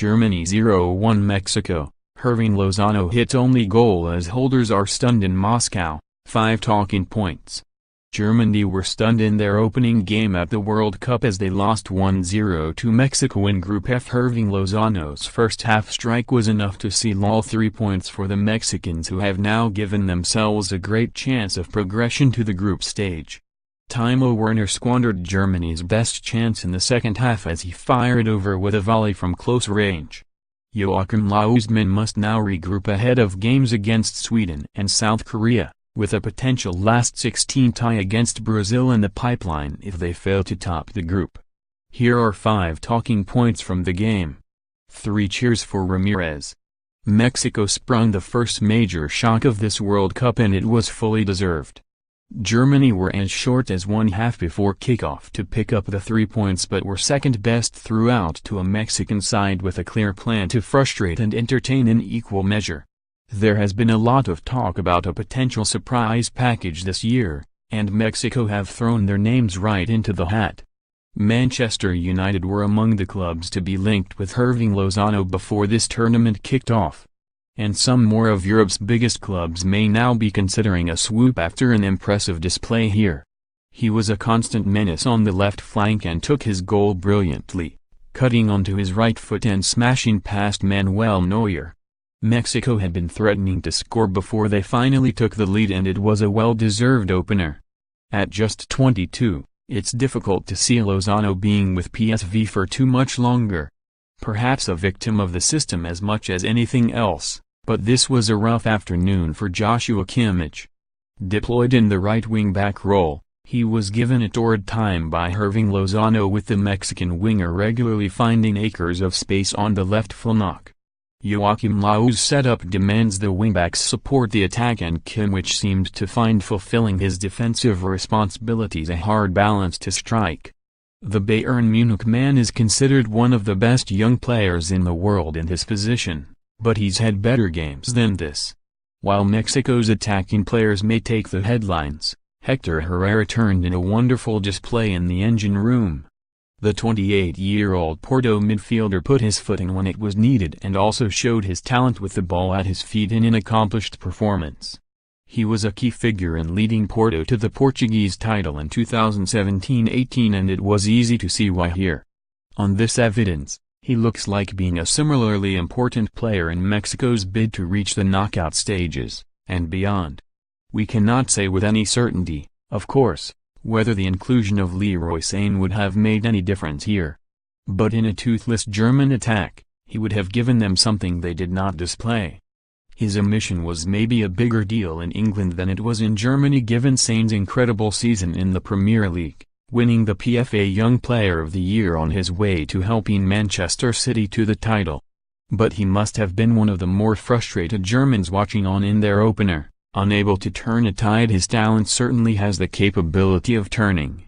Germany 0-1 Mexico. Hirving Lozano hits only goal as holders are stunned in Moscow. 5 talking points. Germany were stunned in their opening game at the World Cup as they lost 1-0 to Mexico in Group F. Hirving Lozano's first half strike was enough to seal all 3 points for the Mexicans, who have now given themselves a great chance of progression to the group stage. Timo Werner squandered Germany's best chance in the second half as he fired over with a volley from close range. Joachim Lozano must now regroup ahead of games against Sweden and South Korea, with a potential last 16 tie against Brazil in the pipeline if they fail to top the group. Here are 5 talking points from the game. 3 cheers for Ramirez. Mexico sprung the first major shock of this World Cup, and it was fully deserved. Germany were as short as one half before kickoff to pick up the 3 points, but were second best throughout to a Mexican side with a clear plan to frustrate and entertain in equal measure. There has been a lot of talk about a potential surprise package this year, and Mexico have thrown their names right into the hat. Manchester United were among the clubs to be linked with Hirving Lozano before this tournament kicked off. And some more of Europe's biggest clubs may now be considering a swoop after an impressive display here. He was a constant menace on the left flank and took his goal brilliantly, cutting onto his right foot and smashing past Manuel Neuer. Mexico had been threatening to score before they finally took the lead, and it was a well-deserved opener. At just 22, it's difficult to see Lozano being with PSV for too much longer. Perhaps a victim of the system as much as anything else, but this was a rough afternoon for Joachim. Deployed in the right wing-back role, he was given a torrid time by Hirving Lozano, with the Mexican winger regularly finding acres of space on the left flank. Joachim Lozano's setup demands the wingbacks support the attack, and Kimmich seemed to find fulfilling his defensive responsibilities a hard balance to strike. The Bayern Munich man is considered one of the best young players in the world in his position, but he's had better games than this. While Mexico's attacking players may take the headlines, Hector Herrera turned in a wonderful display in the engine room. The 28-year-old Porto midfielder put his foot in when it was needed and also showed his talent with the ball at his feet in an accomplished performance. He was a key figure in leading Porto to the Portuguese title in 2017-18, and it was easy to see why here. On this evidence, he looks like being a similarly important player in Mexico's bid to reach the knockout stages, and beyond. We cannot say with any certainty, of course, whether the inclusion of Leroy Sané would have made any difference here. But in a toothless German attack, he would have given them something they did not display. His omission was maybe a bigger deal in England than it was in Germany, given Sané's incredible season in the Premier League, winning the PFA Young Player of the Year on his way to helping Manchester City to the title. But he must have been one of the more frustrated Germans watching on in their opener. Unable to turn a tide, his talent certainly has the capability of turning.